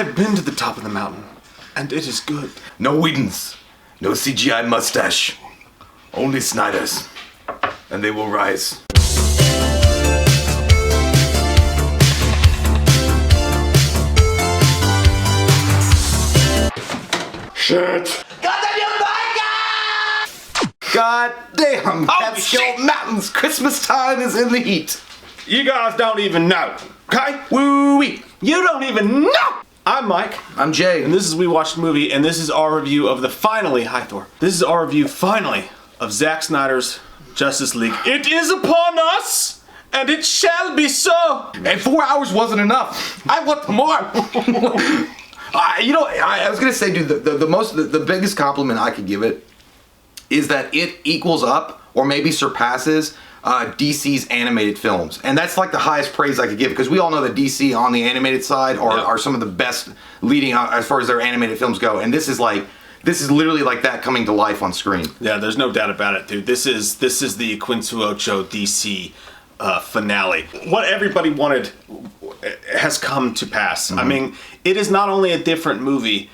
have been to the top of the mountain, and it is good. No Whedons, no CGI mustache, only Snyders, and they will rise. Shit. God damn, Catskill Mountains, Christmas time is in the heat. You guys don't even know, okay? Woo-wee. You don't even know! I'm Mike. I'm Jay. And this is We Watched the Movie, and this is our review of Hi, Thor. This is our review, finally, of Zack Snyder's Justice League. It is upon us, and it shall be so. And 4 hours wasn't enough. I want more. I was gonna say, dude, the biggest compliment I could give it is that it equals up or maybe surpasses DC's animated films, and that's like the highest praise I could give, because we all know that DC on the animated side are some of the best leading as far as their animated films go, and this is literally like that coming to life on screen. Yeah, there's no doubt about it, dude. This is the Quintuocho DC finale. What everybody wanted has come to pass. Mm-hmm. I mean, it is not only a different movie,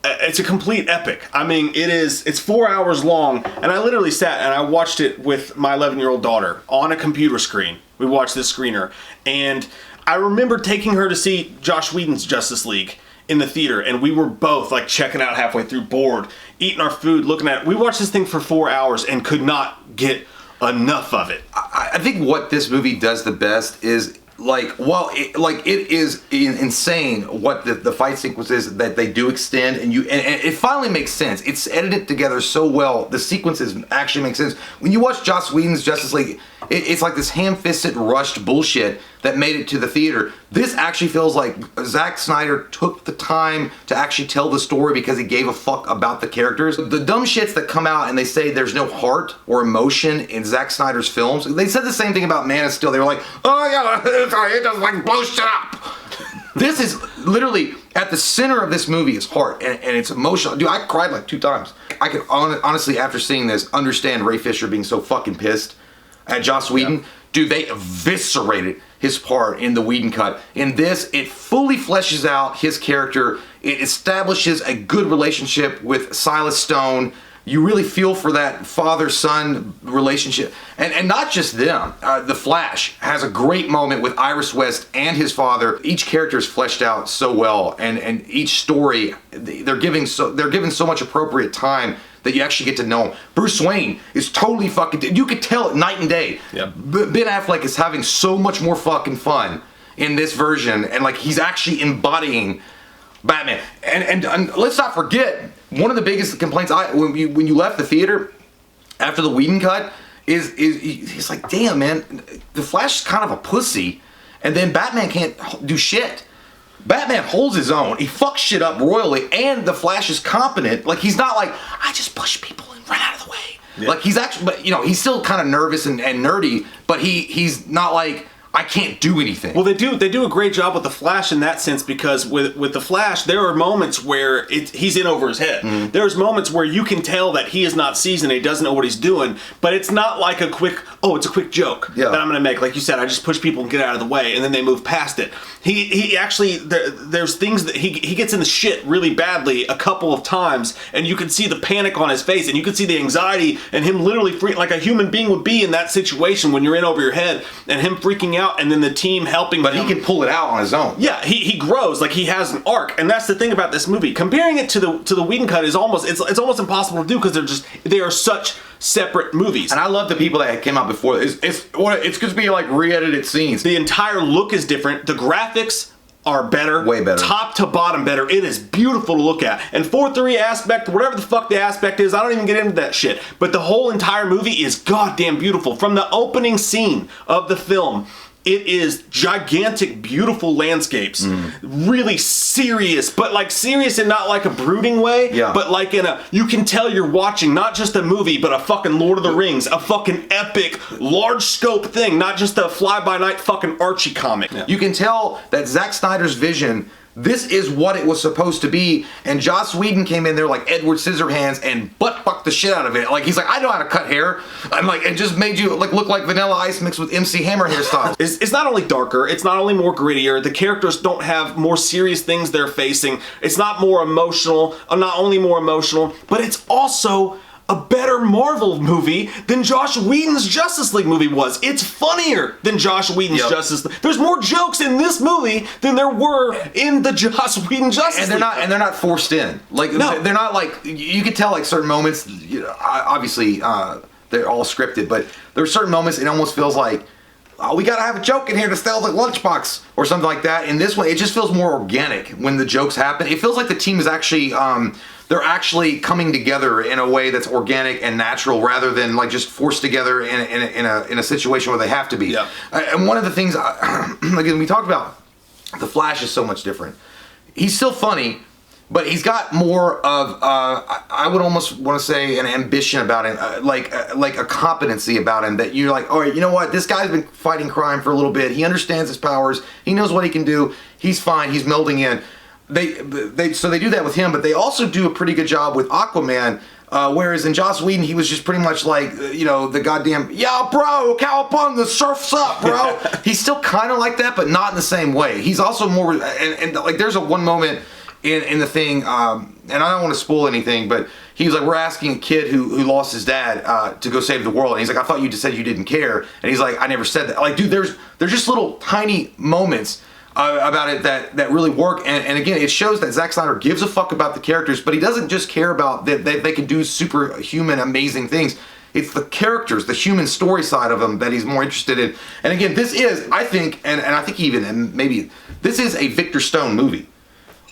it's a complete epic. I mean, it's 4 hours long, and I literally sat and I watched it with my 11-year-old daughter on a computer screen. We watched this screener, and I remember taking her to see Joss Whedon's Justice League in the theater, and we were both like checking out halfway through, bored, eating our food, looking at it. We watched this thing for 4 hours and could not get enough of it. I think what this movie does the best is, it is insane what the fight sequences that they do extend, and it finally makes sense. It's edited together so well. The sequences actually make sense. When you watch Joss Whedon's Justice League, it's like this ham-fisted, rushed bullshit that made it to the theater. This actually feels like Zack Snyder took the time to actually tell the story because he gave a fuck about the characters. The dumb shits that come out and they say there's no heart or emotion in Zack Snyder's films. They said the same thing about Man of Steel. They were like, oh yeah, it just like blows shit up. This is literally at the center of this movie is heart, and it's emotional. Dude, I cried like 2 times. I could honestly, after seeing this, understand Ray Fisher being so fucking pissed at Joss Whedon. Yeah. Dude, they eviscerated his part in the Whedon cut. In this, it fully fleshes out his character. It establishes a good relationship with Silas Stone. You really feel for that father-son relationship. And not just them. The Flash has a great moment with Iris West and his father. Each character is fleshed out so well, and each story, they're given so much appropriate time that you actually get to know him. Bruce Wayne is totally fucking... You could tell it night and day. Yep. Ben Affleck is having so much more fucking fun in this version, and like he's actually embodying Batman. And let's not forget, one of the biggest complaints when you left the theater after the Whedon cut is he's like, damn man, the Flash is kind of a pussy, and then Batman can't do shit. Batman holds his own. He fucks shit up royally, and the Flash is competent. Like, he's not like, I just push people and run out of the way. Yeah. Like, he's actually, but he's still kind of nervous and nerdy, but he's not like, I can't do anything. Well, they do a great job with the Flash in that sense, because with the Flash, there are moments where he's in over his head. Mm-hmm. There's moments where you can tell that he is not seasoned, he doesn't know what he's doing, but it's not like it's a quick joke that I'm gonna make. Like you said, I just push people and get out of the way, and then they move past it. He actually, there's things that he gets in the shit really badly a couple of times, and you can see the panic on his face, and you can see the anxiety, and him literally like a human being would be in that situation when you're in over your head, and him freaking out, and then the team helping but him. He can pull it out on his own. Yeah, he grows, like he has an arc, and that's the thing about this movie. Comparing it to the Whedon cut is almost impossible to do, because they are such separate movies. And I love the people that came out before. It's going to be like re-edited scenes. The entire look is different. The graphics are better. Way better. Top to bottom better. It is beautiful to look at. And 4:3 aspect, whatever the fuck the aspect is, I don't even get into that shit. But the whole entire movie is goddamn beautiful. From the opening scene of the film, it is gigantic, beautiful landscapes. Really serious, but like serious in not like a brooding way, but like you can tell you're watching not just a movie, but a fucking Lord of the Rings, a fucking epic, large scope thing, not just a fly-by-night fucking Archie comic. You can tell that Zack Snyder's vision this is what it was supposed to be. And Joss Whedon came in there like Edward Scissorhands and butt fucked the shit out of it. Like he's like, I know how to cut hair. I'm like, and just made you like look like Vanilla Ice mixed with MC Hammer hairstyles. It's not only darker, it's not only more grittier, the characters don't have more serious things they're facing, it's not more emotional, not only more emotional, but it's also a better Marvel movie than Joss Whedon's Justice League movie was. It's funnier than Joss Whedon's Justice League. There's more jokes in this movie than there were in the Joss Whedon Justice League. And they're not forced in. Like they're not like, you could tell like certain moments, you know, obviously they're all scripted, but there are certain moments it almost feels like, oh, we gotta have a joke in here to sell the lunchbox or something like that. In this one, it just feels more organic when the jokes happen. It feels like the team is actually, they're actually coming together in a way that's organic and natural rather than like just forced together in a situation where they have to be. Yeah. And one of the things, like we talked about, the Flash is so much different. He's still funny, but he's got more of, I would almost want to say, an ambition about him, like a competency about him that you're like, all right, you know what? This guy's been fighting crime for a little bit. He understands his powers. He knows what he can do. He's fine. He's melding in. So they do that with him, but they also do a pretty good job with Aquaman. Whereas in Joss Whedon, he was just pretty much like, you know, the goddamn, yeah, bro, cowabunga, surf's up, bro. He's still kind of like that, but not in the same way. He's also more, and like there's one moment in the thing, and I don't want to spoil anything, but he was like, we're asking a kid who lost his dad to go save the world, and he's like, I thought you just said you didn't care, and he's like, I never said that. Like, dude, there's just little tiny moments about it that really work, and again, it shows that Zack Snyder gives a fuck about the characters, but he doesn't just care about that they can do superhuman, amazing things. It's the characters, the human story side of them that he's more interested in. And again, this is, I think, and I think even, and maybe, this is a Victor Stone movie.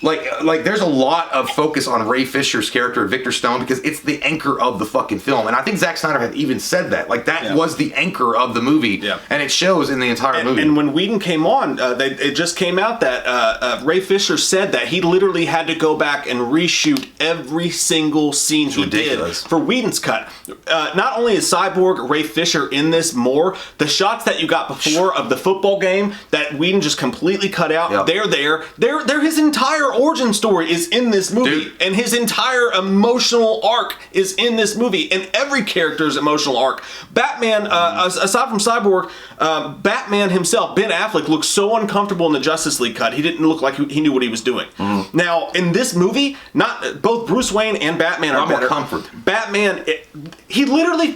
Like there's a lot of focus on Ray Fisher's character, Victor Stone, because it's the anchor of the fucking film. And I think Zack Snyder had even said that. Like, that was the anchor of the movie. Yeah. And it shows in the entire movie. And when Whedon came on, it just came out that Ray Fisher said that he literally had to go back and reshoot every single scene he did for Whedon's cut. Not only is Cyborg, Ray Fisher in this more, the shots that you got before of the football game that Whedon just completely cut out, they're there. They're his entire origin story is in this movie, and his entire emotional arc is in this movie, and every character's emotional arc. Batman, aside from Cyborg, Batman himself, Ben Affleck, looks so uncomfortable in the Justice League cut. He didn't look like he knew what he was doing. Now, in this movie, not both Bruce Wayne and Batman are better. Comfort. Batman, he literally,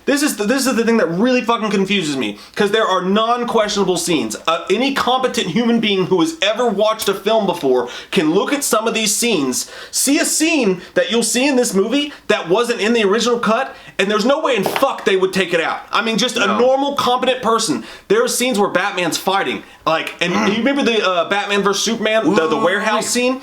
this is the thing that really fucking confuses me, because there are non-questionable scenes. Any competent human being who has ever watched a film before can look at some of these scenes, see a scene that you'll see in this movie that wasn't in the original cut, and there's no way in fuck they would take it out. I mean, just a normal, competent person. There are scenes where Batman's fighting, like, and you remember the Batman vs Superman, the warehouse scene?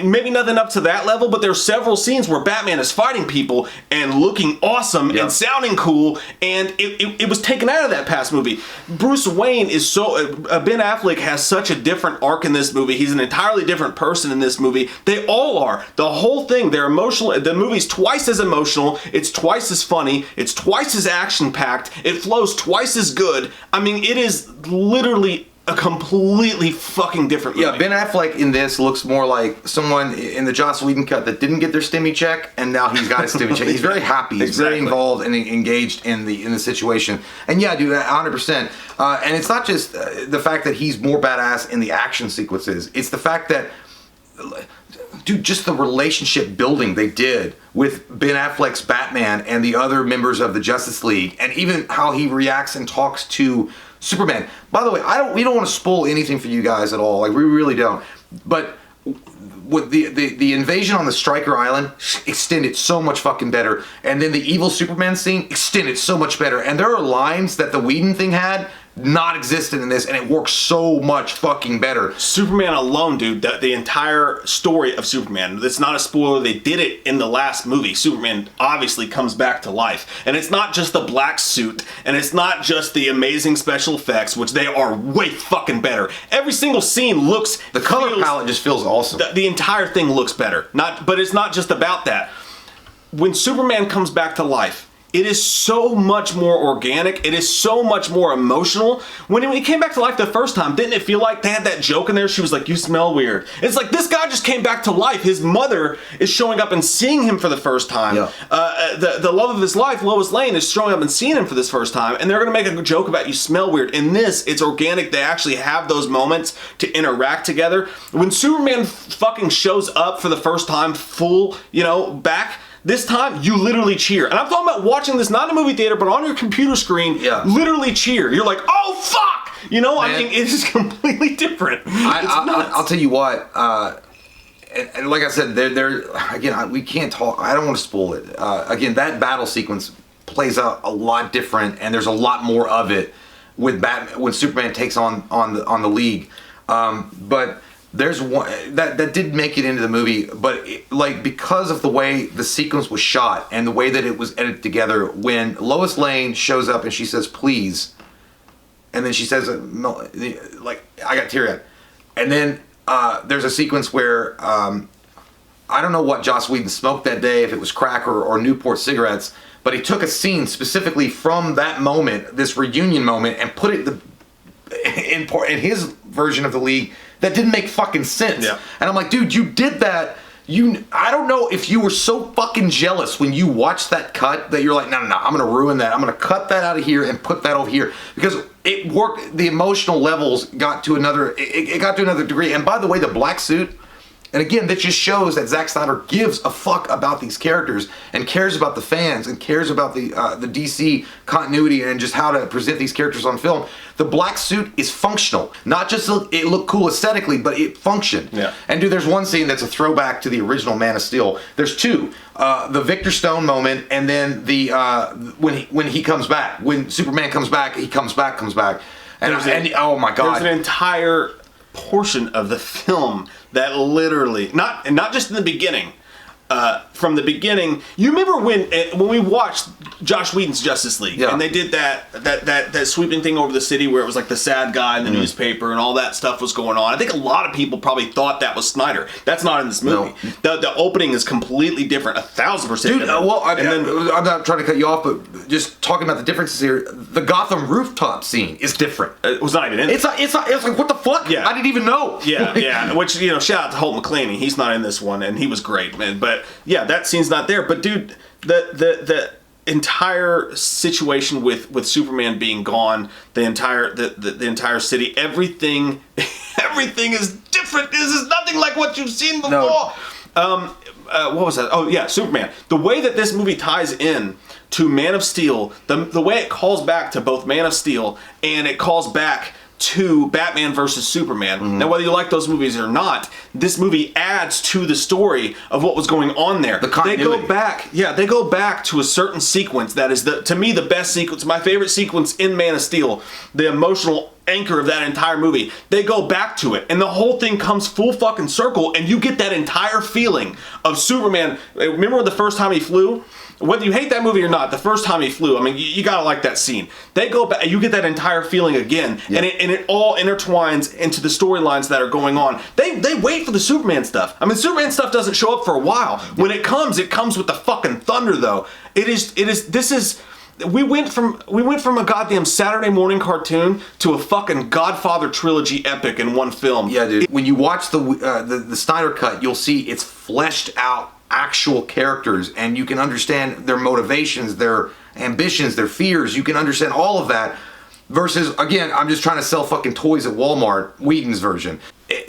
Maybe nothing up to that level, but there are several scenes where Batman is fighting people and looking awesome and sounding cool, and it was taken out of that past movie. Bruce Wayne is so, Ben Affleck has such a different arc in this movie. He's an entirely different person in this movie. They all are. The whole thing, they're emotional. The movie's twice as emotional. It's twice as funny. It's twice as action-packed. It flows twice as good. I mean, it is literally a completely fucking different movie. Yeah, Ben Affleck in this looks more like someone in the Joss Whedon cut that didn't get their stimmy check, and now he's got his stimmy check. He's very happy. He's very involved and engaged in the situation. And yeah, dude, 100%. And it's not just the fact that he's more badass in the action sequences. It's the fact that, dude, just the relationship building they did with Ben Affleck's Batman and the other members of the Justice League, and even how he reacts and talks to Superman. By the way, we don't want to spoil anything for you guys at all. Like, we really don't. But with the invasion on the Stryker Island extended so much fucking better, and then the evil Superman scene extended so much better. And there are lines that the Whedon thing had not existed in this, and it works so much fucking better. Superman alone, dude, the entire story of Superman, it's not a spoiler, they did it in the last movie. Superman obviously comes back to life, and it's not just the black suit, and it's not just the amazing special effects, which they are way fucking better. Every single scene looks, the color palette just feels awesome. The entire thing looks better. But it's not just about that. When Superman comes back to life, It is so much more organic. It is so much more emotional. When he came back to life the first time, didn't it feel like they had that joke in there? She was like, "You smell weird." It's like, this guy just came back to life. His mother is showing up and seeing him for the first time. Yeah. The love of his life, Lois Lane, is showing up and seeing him for this first time. And they're going to make a joke about, "You smell weird." In this, it's organic. They actually have those moments to interact together. When Superman fucking shows up for the first time, full, back, this time, you literally cheer. And I'm talking about watching this not in a movie theater, but on your computer screen, literally cheer. You're like, "Oh, fuck!" I mean, it's just completely different. I'll tell you what, and like I said, again, we can't talk, I don't want to spoil it. Again, that battle sequence plays out a lot different, and there's a lot more of it with Batman, when Superman takes on the League. But there's one that did make it into the movie, but because of the way the sequence was shot and the way that it was edited together, when Lois Lane shows up and she says, "Please," and then she says, I got teary-eyed. And then there's a sequence where I don't know what Joss Whedon smoked that day, if it was crack or Newport cigarettes, but he took a scene specifically from that moment, this reunion moment, and put it in his version of the League that didn't make fucking sense. Yeah. And I'm like, dude, you did that. I don't know if you were so fucking jealous when you watched that cut that you're like, no, I'm gonna ruin that. I'm gonna cut that out of here and put that over here, because it worked. The emotional levels got to another. It got to another degree. And by the way, the black suit. And again, that just shows that Zack Snyder gives a fuck about these characters and cares about the fans and cares about the DC continuity and just how to present these characters on film. The black suit is functional. Not just it looked cool aesthetically, but it functioned. Yeah. And dude, there's one scene that's a throwback to the original Man of Steel. There's two. The Victor Stone moment, and then the when he comes back. When Superman comes back, he comes back. And oh my God. There's an entire portion of the film that literally, not just in the beginning, from the beginning. You remember when we watched Joss Whedon's Justice League, and they did that sweeping thing over the city where it was like the sad guy in the newspaper and all that stuff was going on. I think a lot of people probably thought that was Snyder. That's not in this movie. No. The opening is completely different, 1,000%. Dude, I'm not trying to cut you off, but just talking about the differences here. The Gotham rooftop scene is different. It was not even in. It's like, what the fuck? Yeah. I didn't even know. Yeah. Which, shout out to Holt McClaney. He's not in this one, and he was great, man. But yeah, that scene's not there. But dude, the entire situation with Superman being gone, the entire city, everything is different. This is nothing like what you've seen before. No. What was that? Oh yeah, Superman. The way that this movie ties in to Man of Steel, the way it calls back to both Man of Steel and it calls back to Batman versus Superman. Mm-hmm. Now, whether you like those movies or not, this movie adds to the story of what was going on there. The continuity. They go back to a certain sequence that is, to me, the best sequence, my favorite sequence in Man of Steel, the emotional anchor of that entire movie. They go back to it, and the whole thing comes full fucking circle, and you get that entire feeling of Superman. Remember the first time he flew? Whether you hate that movie or not, the first time he flew, I mean, you gotta like that scene. They go back, you get that entire feeling again, and it all intertwines into the storylines that are going on. They wait for the Superman stuff. I mean, Superman stuff doesn't show up for a while. When it comes with the fucking thunder, though. We went from a goddamn Saturday morning cartoon to a fucking Godfather trilogy epic in one film. Yeah, dude. When you watch the Snyder cut, you'll see it's fleshed out actual characters, and you can understand their motivations, their ambitions, their fears. You can understand all of that. Versus, again, I'm just trying to sell fucking toys at Walmart, Whedon's version.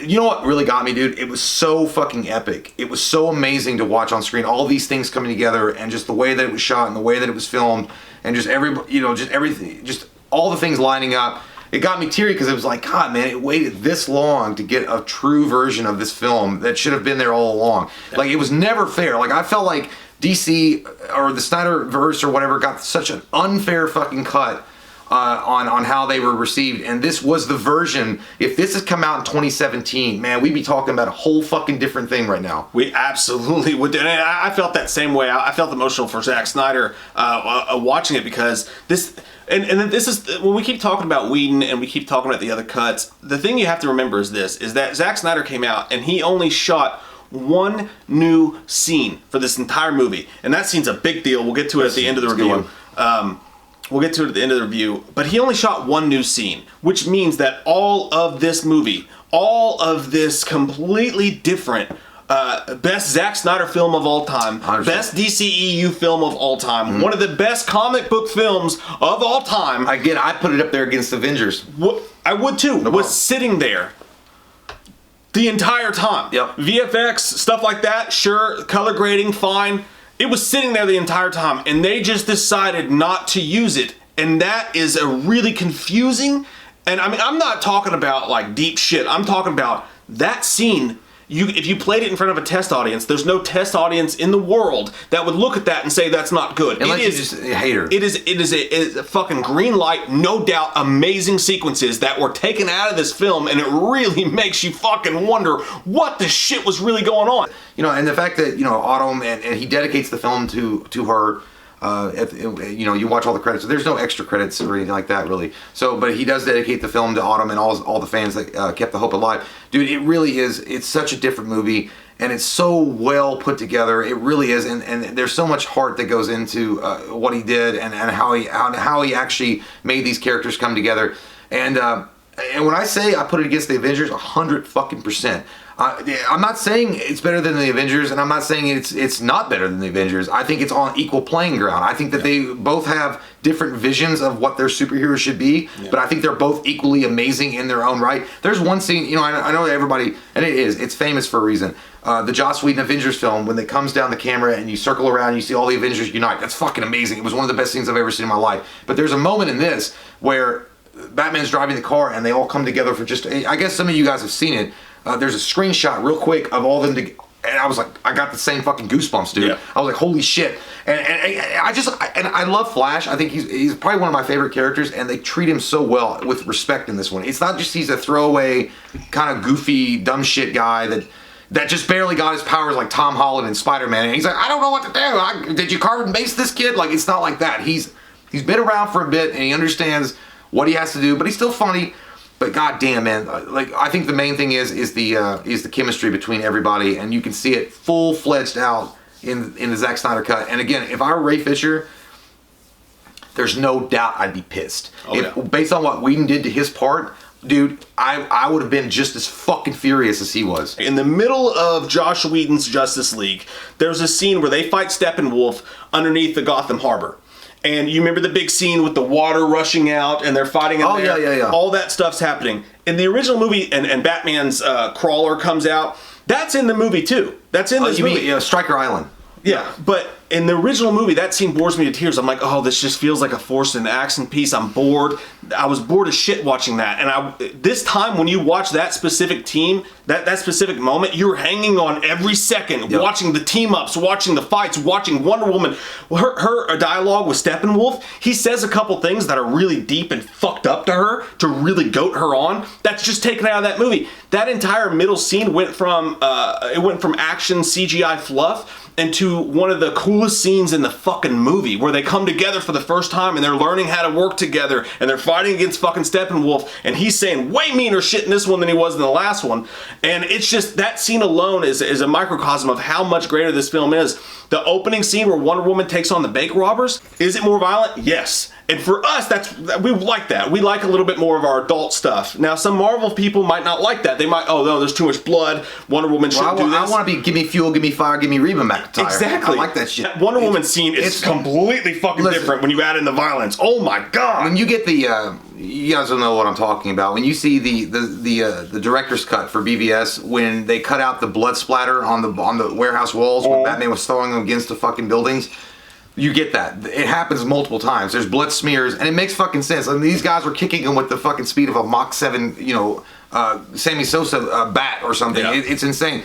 You know what really got me, dude? It was so fucking epic. It was so amazing to watch on screen. All these things coming together, and just the way that it was shot and the way that it was filmed, and just everything, just all the things lining up. It got me teary because it was like, God, man, it waited this long to get a true version of this film that should have been there all along. Like, it was never fair. Like, I felt like DC or the Snyderverse or whatever got such an unfair fucking cut on how they were received, and this was the version. If this has come out in 2017, man, we'd be talking about a whole fucking different thing right now. We absolutely would. And I felt that same way. I felt emotional for Zack Snyder watching it, because this. And then this is, when we keep talking about Whedon and we keep talking about the other cuts, the thing you have to remember is that Zack Snyder came out and he only shot one new scene for this entire movie. And that scene's a big deal. We'll get to it at the end of the review. We'll get to it at the end of the review. But he only shot one new scene, which means that all of this movie, all of this completely different best Zack Snyder film of all time, 100%. best DCEU film of all time, one of the best comic book films of all time. Again, I put it up there against Avengers. I would too. Was sitting there the entire time. Yep. VFX, stuff like that, sure. Color grading, fine. It was sitting there the entire time, and they just decided not to use it. And that is a really confusing, and I mean, I'm not talking about like deep shit. I'm talking about that scene. If you played it in front of a test audience, there's no test audience in the world that would look at that and say that's not good. Unless you're just a hater. It is a fucking green light, no doubt, amazing sequences that were taken out of this film, and it really makes you fucking wonder what the shit was really going on. You know, and the fact that, you know, Autumn, and he dedicates the film to her. You know, you watch all the credits. There's no extra credits or anything like that, really. So, but he does dedicate the film to Autumn and all the fans that kept the hope alive. Dude, it really is. It's such a different movie, and it's so well put together. It really is, and there's so much heart that goes into what he did and how he actually made these characters come together. And when I say I put it against the Avengers, 100%. I'm not saying it's better than the Avengers, and I'm not saying it's not better than the Avengers. I think it's on equal playing ground. I think that they both have different visions of what their superheroes should be, but I think they're both equally amazing in their own right. There's one scene, you know, I know everybody, and it's famous for a reason. The Joss Whedon Avengers film, when it comes down the camera and you circle around and you see all the Avengers unite. That's fucking amazing. It was one of the best scenes I've ever seen in my life. But there's a moment in this where Batman's driving the car and they all come together for just, I guess some of you guys have seen it. There's a screenshot real quick of all of them, and I was like, I got the same fucking goosebumps, dude. Yeah. I was like, holy shit. And I love Flash. I think he's probably one of my favorite characters, and they treat him so well with respect in this one. It's not just he's a throwaway, kind of goofy, dumb shit guy that just barely got his powers like Tom Holland and Spider-Man, and he's like, I don't know what to do. Did you carve and base this kid? Like, it's not like that. He's been around for a bit, and he understands what he has to do, but he's still funny. But goddamn, man, like I think the main thing is the chemistry between everybody, and you can see it full-fledged out in the Zack Snyder cut. And again, if I were Ray Fisher, there's no doubt I'd be pissed. Based on what Whedon did to his part, dude, I would have been just as fucking furious as he was. In the middle of Joss Whedon's Justice League, there's a scene where they fight Steppenwolf underneath the Gotham Harbor. And you remember the big scene with the water rushing out and they're fighting in there? Yeah. All that stuff's happening. In the original movie, and Batman's crawler comes out, that's in the movie too. That's in this movie. Mean, Stryker Island. Yeah, but in the original movie, that scene bores me to tears. I'm like, oh, this just feels like a forced into action piece. I'm bored. I was bored as shit watching that. And this time, when you watch that specific team, that specific moment, you're hanging on every second, watching the team-ups, watching the fights, watching Wonder Woman. Her dialogue with Steppenwolf, he says a couple things that are really deep and fucked up to her to really goat her on. That's just taken out of that movie. That entire middle scene went from action CGI fluff into one of the coolest scenes in the fucking movie, where they come together for the first time and they're learning how to work together and they're fighting against fucking Steppenwolf, and he's saying way meaner shit in this one than he was in the last one. And it's just, that scene alone is a microcosm of how much greater this film is. The opening scene where Wonder Woman takes on the bank robbers, is it more violent? Yes. And for us, we like that. We like a little bit more of our adult stuff. Now, some Marvel people might not like that. They might, oh no, there's too much blood. Wonder Woman shouldn't do this. I want to be, give me fuel, give me fire, give me Reba McEntire. Exactly. I like that shit. That Wonder Woman scene is completely fucking different when you add in the violence. Oh my god. When you get the, you guys don't know what I'm talking about. When you see the director's cut for BVS, when they cut out the blood splatter on the warehouse walls when Batman was throwing them against the fucking buildings. You get that. It happens multiple times. There's blood smears, and it makes fucking sense. I mean, these guys were kicking him with the fucking speed of a Mach 7, Sammy Sosa bat or something. Yeah. It's insane.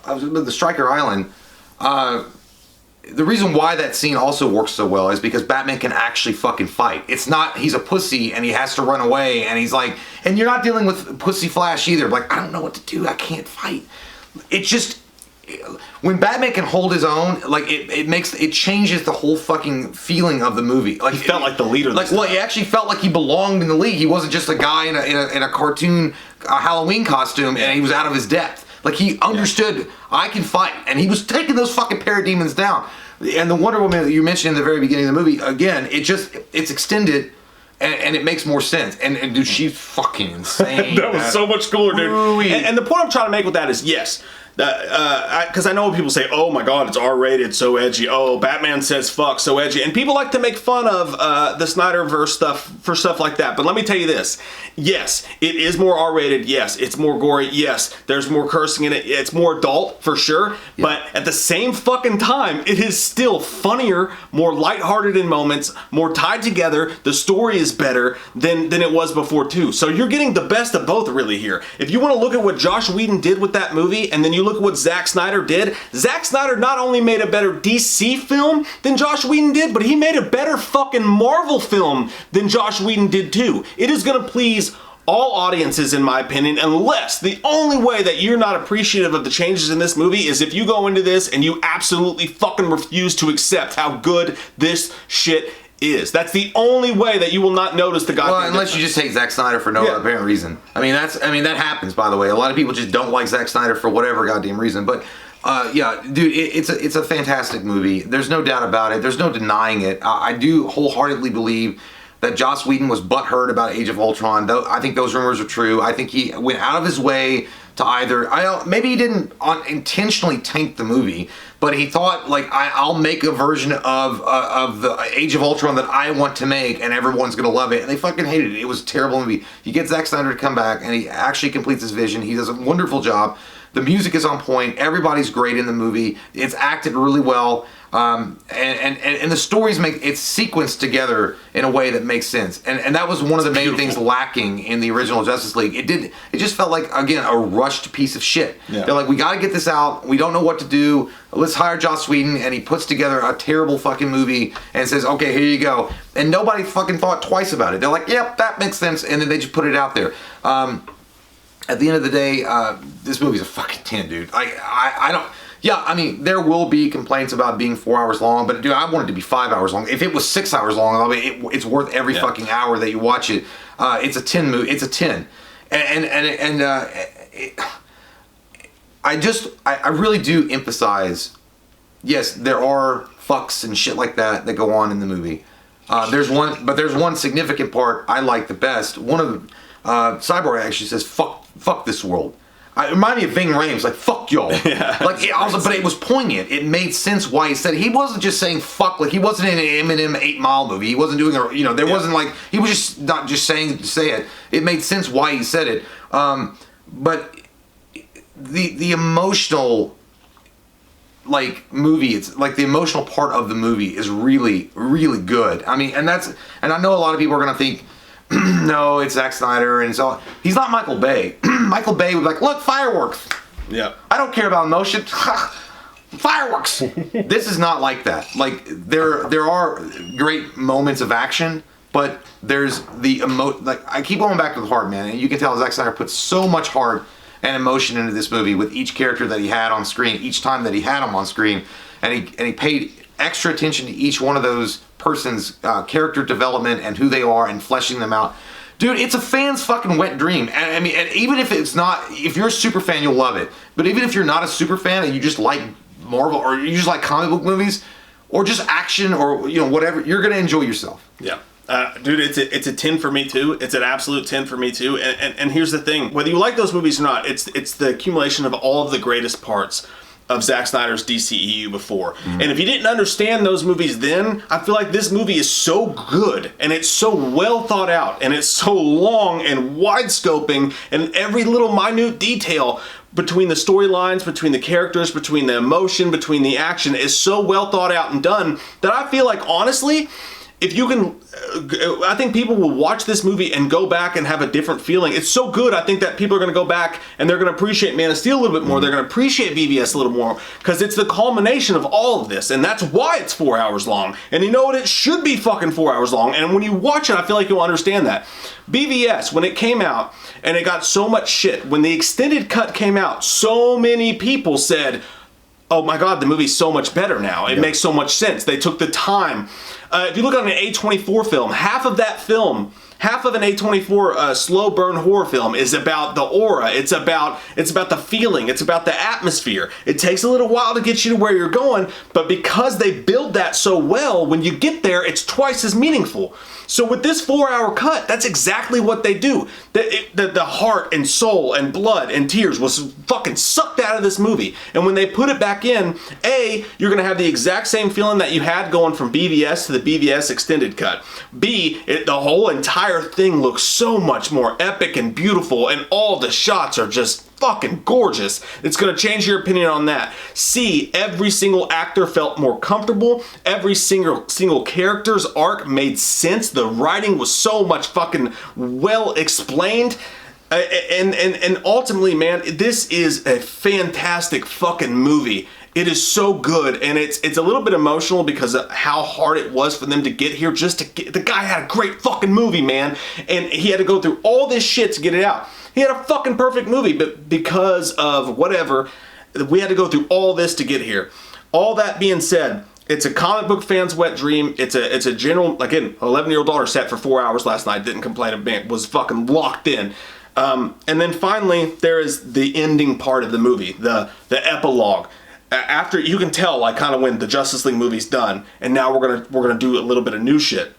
The Stryker Island, the reason why that scene also works so well is because Batman can actually fucking fight. It's not, he's a pussy and he has to run away, and he's like, and you're not dealing with Pussy Flash either. Like, I don't know what to do. I can't fight. It just... When Batman can hold his own, like it changes the whole fucking feeling of the movie. Like he felt like the leader. Like, well, he actually felt like he belonged in the league. He wasn't just a guy in a cartoon Halloween costume, and he was out of his depth. Like, he understood, I can fight, and he was taking those fucking parademons down. And the Wonder Woman that you mentioned in the very beginning of the movie, again, it's extended, and it makes more sense. And dude, she's fucking insane. That was so much cooler, dude. And the point I'm trying to make with that is, yes, because I know people say, oh my god, it's R-rated, so edgy. Oh, Batman says fuck, so edgy. And people like to make fun of the Snyderverse stuff for stuff like that. But let me tell you this. Yes, it is more R-rated. Yes, it's more gory. Yes, there's more cursing in it. It's more adult, for sure. Yeah. But at the same fucking time, it is still funnier, more lighthearted in moments, more tied together. The story is better than it was before, too. So you're getting the best of both, really, here. If you want to look at what Joss Whedon did with that movie, and then you look at what Zack Snyder did. Zack Snyder not only made a better DC film than Joss Whedon did, but he made a better fucking Marvel film than Joss Whedon did too. It is going to please all audiences, in my opinion, unless the only way that you're not appreciative of the changes in this movie is if you go into this and you absolutely fucking refuse to accept how good this shit is. That's the only way that you will not notice the goddamn Well, unless difference. you just hate Zack Snyder for no apparent reason. I mean, that happens, by the way. A lot of people just don't like Zack Snyder for whatever goddamn reason. But yeah, dude, it's a fantastic movie. There's no doubt about it. There's no denying it. I do wholeheartedly believe that Joss Whedon was butthurt about Age of Ultron. Though I think those rumors are true. I think he went out of his way to either, maybe he didn't intentionally tank the movie, but he thought, like, I'll make a version of the Age of Ultron that I want to make, and everyone's gonna love it. And they fucking hated it. It was a terrible movie. You get Zack Snyder to come back, and he actually completes his vision. He does a wonderful job. The music is on point. Everybody's great in the movie. It's acted really well. And the stories it's sequenced together in a way that makes sense. And that was one of the main things lacking in the original Justice League. It just felt like, again, a rushed piece of shit. Yeah. They're like, we gotta get this out. We don't know what to do. Let's hire Joss Whedon, and he puts together a terrible fucking movie and says, okay, here you go. And nobody fucking thought twice about it. They're like, yep, that makes sense. And then they just put it out there. At the end of the day, this movie's a fucking 10, dude. I don't... Yeah, I mean, there will be complaints about being 4 hours long, but dude, I want it to be 5 hours long. If it was 6 hours long, I mean, it's worth every fucking hour that you watch it. It's a 10 movie. It's a 10, I really do emphasize. Yes, there are fucks and shit like that go on in the movie. There's one significant part I like the best. One of them, Cyborg actually says, "Fuck this world." It reminded me of Ving Rhames, like, fuck y'all. Yeah, but it was poignant. It made sense why he said it. He wasn't just saying fuck, like, he wasn't in an Eminem 8 Mile movie. He wasn't doing wasn't like, he was just not just saying to say it. It made sense why he said it. But the emotional, like, movie, it's like the emotional part of the movie is really, really good. I mean, and I know a lot of people are going to think, no, it's Zack Snyder, and so he's not Michael Bay. Michael Bay would be like, look, fireworks. Yeah. I don't care about emotion. Fireworks. This is not like that. Like, there are great moments of action, but there's the like, I keep going back to the heart, man, and you can tell Zack Snyder put so much heart and emotion into this movie with each character that he had on screen, each time that he had him on screen, and he paid extra attention to each one of those person's character development and who they are and fleshing them out. Dude, it's a fan's fucking wet dream. And I mean, and even if it's not, if you're a super fan, you'll love it. But even if you're not a super fan and you just like Marvel or you just like comic book movies or just action or, whatever, you're going to enjoy yourself. Yeah. Dude, it's a 10 for me too. It's an absolute 10 for me too. And here's the thing, whether you like those movies or not, it's the accumulation of all of the greatest parts of Zack Snyder's DCEU before. Mm-hmm. And if you didn't understand those movies then, I feel like this movie is so good and it's so well thought out and it's so long and wide scoping and every little minute detail between the storylines, between the characters, between the emotion, between the action is so well thought out and done that I feel like, honestly, if you can, I think people will watch this movie and go back and have a different feeling. It's so good, I think that people are going to go back and they're going to appreciate Man of Steel a little bit more. They're going to appreciate BVS a little more because it's the culmination of all of this, and that's why it's 4 hours long. And you know what? It should be fucking 4 hours long. And when you watch it, I feel like you'll understand that. BVS, when it came out and it got so much shit, when the extended cut came out, so many people said, oh my God, the movie's so much better now. It makes so much sense. They took the time. If you look at an A24 film, half of that film Half of an A24 slow burn horror film is about the aura. It's about the feeling. It's about the atmosphere. It takes a little while to get you to where you're going, but because they build that so well, when you get there, it's twice as meaningful. So with this 4-hour cut, that's exactly what they do. The heart and soul and blood and tears was fucking sucked out of this movie. And when they put it back in, A, you're going to have the exact same feeling that you had going from BVS to the BVS extended cut. B, the whole entire thing looks so much more epic and beautiful, and all the shots are just fucking gorgeous. It's going to change your opinion on that. C, every single actor felt more comfortable. Every single character's arc made sense. The writing was so much fucking well explained. And ultimately, man, this is a fantastic fucking movie. It is so good, and it's a little bit emotional because of how hard it was for them to get here. The guy had a great fucking movie, man, and he had to go through all this shit to get it out. He had a fucking perfect movie, but because of whatever, we had to go through all this to get here. All that being said, it's a comic book fan's wet dream. It's a general, again, 11-year-old daughter sat for 4 hours last night, didn't complain a bit, was fucking locked in. And then finally, there is the ending part of the movie, the epilogue. After, you can tell, like, kind of when the Justice League movie's done, and now we're gonna do a little bit of new shit.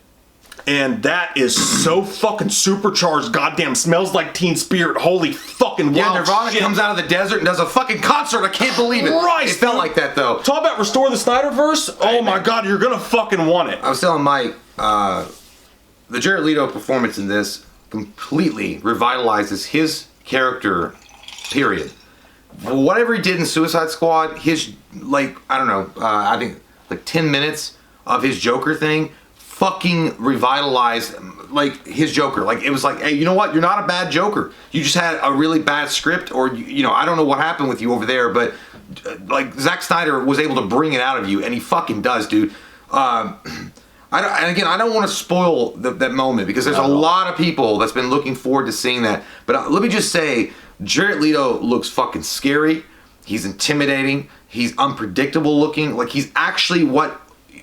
And that is so fucking supercharged, goddamn smells like Teen Spirit, holy fucking wild Nirvana shit. comes out of the desert and does a fucking concert. I can't believe it. Christ, It felt dude. like that, though. Talk about restore the Snyderverse. Oh my god, you're gonna fucking want it. I was telling Mike, the Jared Leto performance in this completely revitalizes his character, period. Whatever he did in Suicide Squad, his, like, I don't know, I think like 10 minutes of his Joker thing fucking revitalized, like, his Joker. Like, it was like, hey, you know what? You're not a bad Joker. You just had a really bad script, or, you know, I don't know what happened with you over there, but, like, Zack Snyder was able to bring it out of you, and he fucking does, dude. And again, I don't want to spoil that moment, because there's a lot of people that's been looking forward to seeing that. But let me just say, Jared Leto looks fucking scary. He's intimidating. He's unpredictable looking. Like, he's actually what,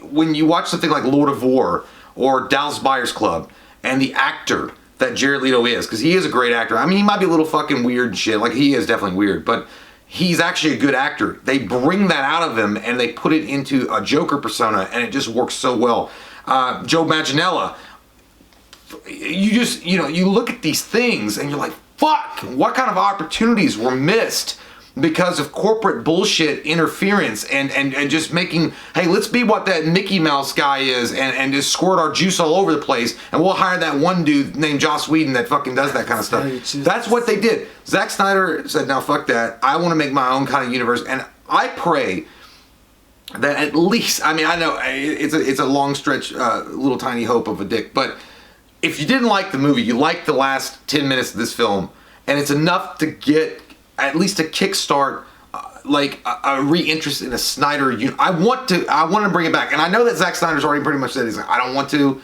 when you watch something like Lord of War or Dallas Buyers Club, and the actor that Jared Leto is, because he is a great actor. I mean, he might be a little fucking weird and shit. Like, he is definitely weird, but he's actually a good actor. They bring that out of him, and they put it into a Joker persona, and it just works so well. Joe Manganiello, you just, you know, you look at these things, and you're like, fuck, what kind of opportunities were missed because of corporate bullshit interference and just making, hey, let's be what that Mickey Mouse guy is and just squirt our juice all over the place, and we'll hire that one dude named Joss Whedon that fucking does that kind of stuff. That's what they did. Zack Snyder said, now fuck that, I want to make my own kind of universe, and I pray that at least, I mean, I know it's a long stretch, little tiny hope of a dick, but if you didn't like the movie, you liked the last 10 minutes of this film, and it's enough to get at least a kickstart, like a re-interest in a Snyder. I want to bring it back, and I know that Zack Snyder's already pretty much said he's like, I don't want to.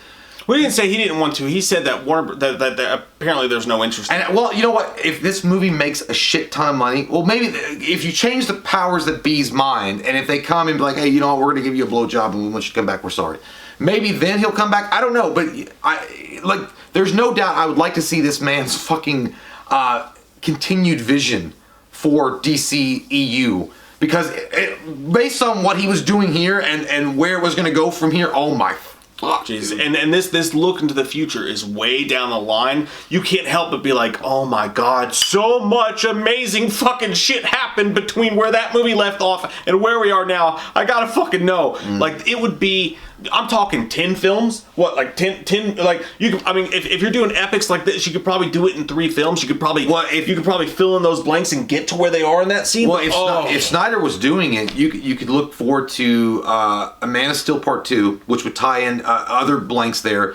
Well, he didn't say he didn't want to. He said that Warner that apparently there's no interest. And well, you know what? If this movie makes a shit ton of money, well, maybe if you change the powers that be's mind, and if they come and be like, hey, you know what? We're gonna give you a blowjob, and we want you to come back. We're sorry. Maybe then he'll come back. I don't know, but there's no doubt I would like to see this man's fucking continued vision for DC EU, because based on what he was doing here and where it was going to go from here, oh my fuck. Jeez. And this look into the future is way down the line. You can't help but be like, oh my god, so much amazing fucking shit happened between where that movie left off and where we are now. I gotta fucking know. Like, it would be, I'm talking 10 films. What, like 10 like, you could, I mean, if you're doing epics like this, you could probably do it in 3 films. You could probably, you could probably fill in those blanks and get to where they are in that scene. Well, if Snyder was doing it, you could look forward to A Man of Steel Part 2, which would tie in other blanks there,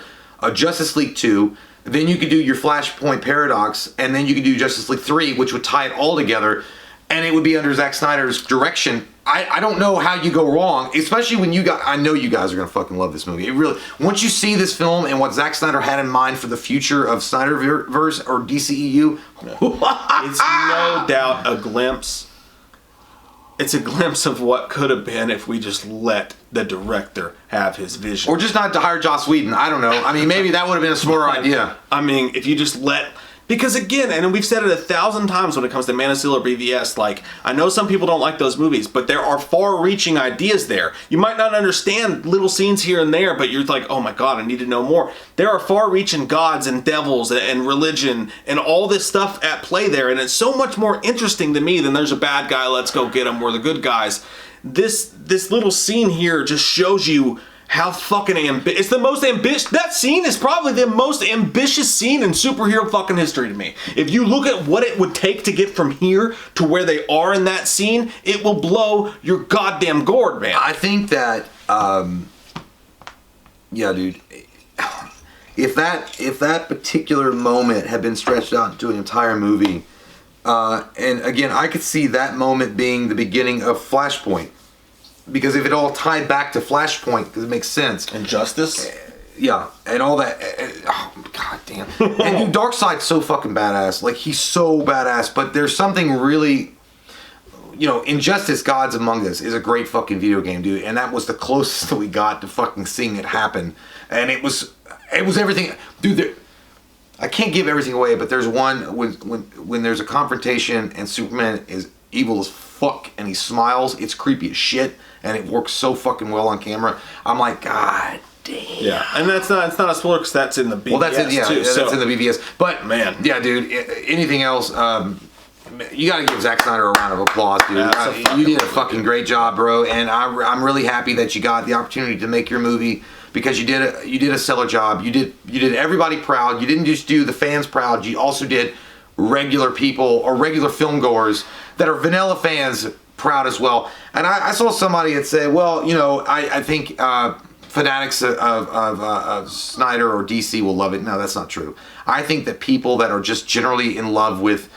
Justice League 2, then you could do your Flashpoint Paradox, and then you could do Justice League 3, which would tie it all together, and it would be under Zack Snyder's direction. I don't know how you go wrong, especially when I know you guys are going to fucking love this movie. It really, once you see this film and what Zack Snyder had in mind for the future of Snyderverse or DCEU, it's no doubt a glimpse it's a glimpse of what could have been if we just let the director have his vision. Or just not to hire Joss Whedon. I don't know. I mean, maybe that would have been a smarter idea. I mean, if you just let... Because again, and we've said it 1,000 times when it comes to Man of Steel or BVS, like, I know some people don't like those movies, but there are far-reaching ideas there. You might not understand little scenes here and there, but you're like, oh my god, I need to know more. There are far-reaching gods and devils and religion and all this stuff at play there, and it's so much more interesting to me than there's a bad guy, let's go get him, we're the good guys. This little scene here just shows you how fucking ambitious. It's the most ambitious. That scene is probably the most ambitious scene in superhero fucking history to me. If you look at what it would take to get from here to where they are in that scene, it will blow your goddamn gourd, man. I think that, yeah, dude. If that particular moment had been stretched out into an entire movie, and again, I could see that moment being the beginning of Flashpoint. Because if it all tied back to Flashpoint, because it makes sense. Injustice? Yeah, and all that. Oh, god damn. And dude, Darkseid's so fucking badass. Like, he's so badass. But there's something really... You know, Injustice Gods Among Us is a great fucking video game, dude. And that was the closest that we got to fucking seeing it happen. And it was everything... Dude, I can't give everything away, but there's one... When there's a confrontation and Superman is evil as fuck and he smiles, it's creepy as shit. And it works so fucking well on camera. I'm like, god damn. Yeah, and it's not a spoiler because that's in the BVS. Well, that's in, yeah, too, that's in the BVS. But man, yeah, dude. Anything else? You got to give Zack Snyder a round of applause, dude. You did a fucking great job, bro. And I'm really happy that you got the opportunity to make your movie because you did a stellar job. You did everybody proud. You didn't just do the fans proud. You also did regular people or regular film goers that are vanilla fans proud as well. And I saw somebody that said, well, you know, I think fanatics of Snyder or DC will love it. No, that's not true. I think that people that are just generally in love with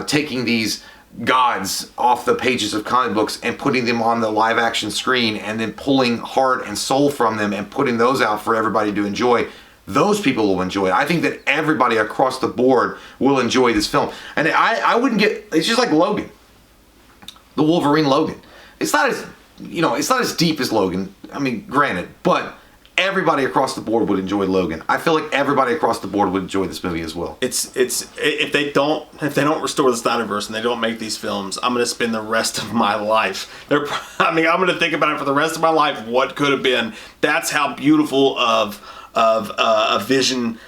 taking these gods off the pages of comic books and putting them on the live action screen and then pulling heart and soul from them and putting those out for everybody to enjoy, those people will enjoy it. I think that everybody across the board will enjoy this film. And I wouldn't get... It's just like Logan. The Wolverine Logan. It's not as deep as Logan. I mean, granted, but everybody across the board would enjoy Logan. I feel like everybody across the board would enjoy this movie as well. It's if they don't restore the Snyderverse and they don't make these films, I'm gonna spend the rest of my life. I'm gonna think about it for the rest of my life. What could have been? That's how beautiful of a vision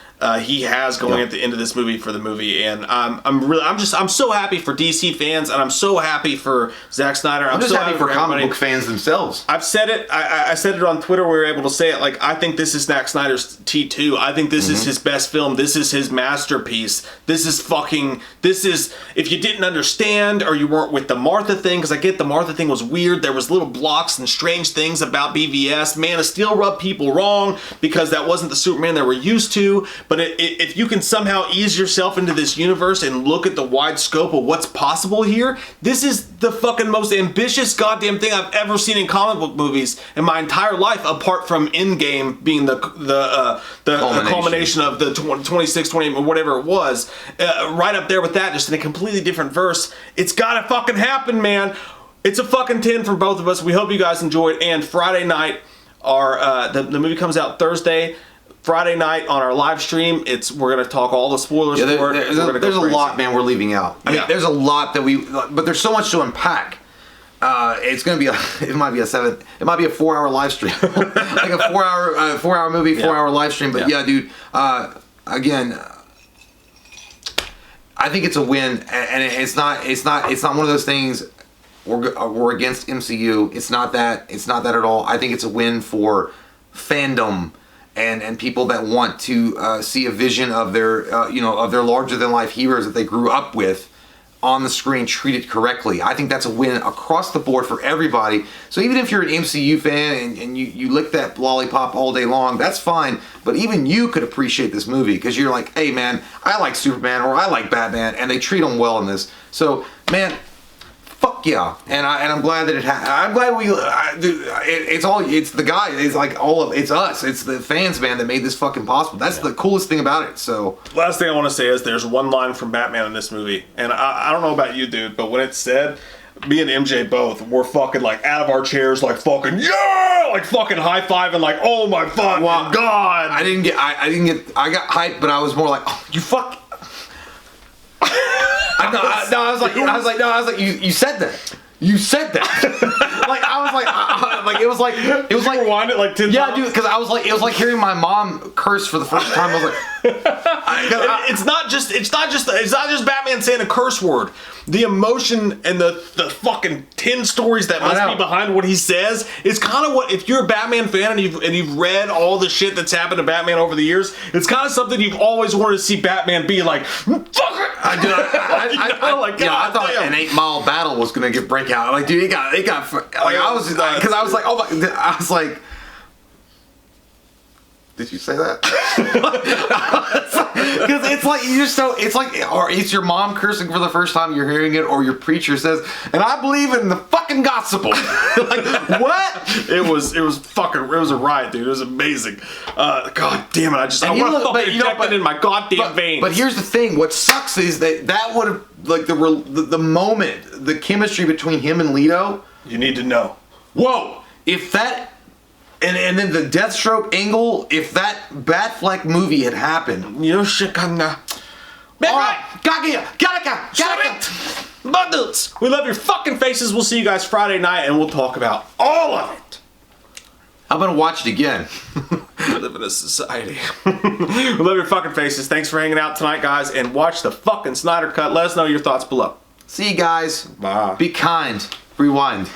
he has going at the end of this movie for the movie, and I'm so happy for DC fans, and I'm so happy for Zack Snyder. I'm just so happy for comic book fans themselves. I've said it. I said it on Twitter. We were able to say it. Like, I think this is Zack Snyder's T2. I think this is his best film. This is his masterpiece. This is if you didn't understand or you weren't with the Martha thing, because I get the Martha thing was weird. There was little blocks and strange things about BVS. Man of Steel rubbed people wrong because that wasn't the Superman they were used to. But if you can somehow ease yourself into this universe and look at the wide scope of what's possible here, this is the fucking most ambitious goddamn thing I've ever seen in comic book movies in my entire life, apart from Endgame being the culmination of the 26, 28, or whatever it was. Right up there with that, just in a completely different verse. It's gotta fucking happen, man. It's a fucking 10 for both of us. We hope you guys enjoyed. And Friday night, the movie comes out Thursday. Friday night on our live stream, we're gonna talk all the spoilers for it. There's a lot, man, we're leaving out. I mean, there's a lot but there's so much to unpack. It's gonna be it might be a 4-hour live stream, like a 4-hour movie, 4-hour live stream. But yeah, dude. Again, I think it's a win, and it's not one of those things. We're against MCU. It's not that at all. I think it's a win for fandom. And people that want to see a vision of their larger than life heroes that they grew up with on the screen treated correctly. I think that's a win across the board for everybody. So even if you're an MCU fan and you lick that lollipop all day long, that's fine. But even you could appreciate this movie because you're like, hey man, I like Superman or I like Batman, and they treat them well in this. So man, fuck yeah, and I'm glad that it happened. I'm glad it's the guy. It's like it's us. It's the fans, man, that made this fucking possible. That's the coolest thing about it. So last thing I want to say is there's one line from Batman in this movie, and I don't know about you, dude, but when it's said, me and MJ both were fucking like out of our chairs, like fucking yeah, like fucking high fiving, like oh my fucking god. I got hyped, but I was more like, oh, you fuck. I was like, you said that. You said that. Like I was like, it was like rewind it like 10 yeah, times? dude, because it was like hearing my mom curse for the first time. I was like, it's not just Batman saying a curse word. The emotion and the fucking 10 stories that must be behind what he says is kind of what, if you're a Batman fan and you've read all the shit that's happened to Batman over the years, it's kind of something you've always wanted to see Batman be like, fuck it. I thought an 8 Mile battle was gonna break out. Like, dude, it got like I was because I was like, oh my, I was like. Did you say that? Because it's like or it's your mom cursing for the first time you're hearing it, or your preacher says, and I believe in the fucking gospel. Like, what? It was a riot, dude. It was amazing. God damn it! I want to fucking inject it in my goddamn veins. But here's the thing: what sucks is that would have like the moment, the chemistry between him and Leto. You need to know. Whoa! If that. And then the Deathstroke angle, if that Batfleck movie had happened, you shit gonna. Alright, Bundles! We love your fucking faces. We'll see you guys Friday night and we'll talk about all of it. I'm gonna watch it again. We live in a society. We love your fucking faces. Thanks for hanging out tonight, guys, and watch the fucking Snyder Cut. Let us know your thoughts below. See you guys. Bye. Be kind. Rewind.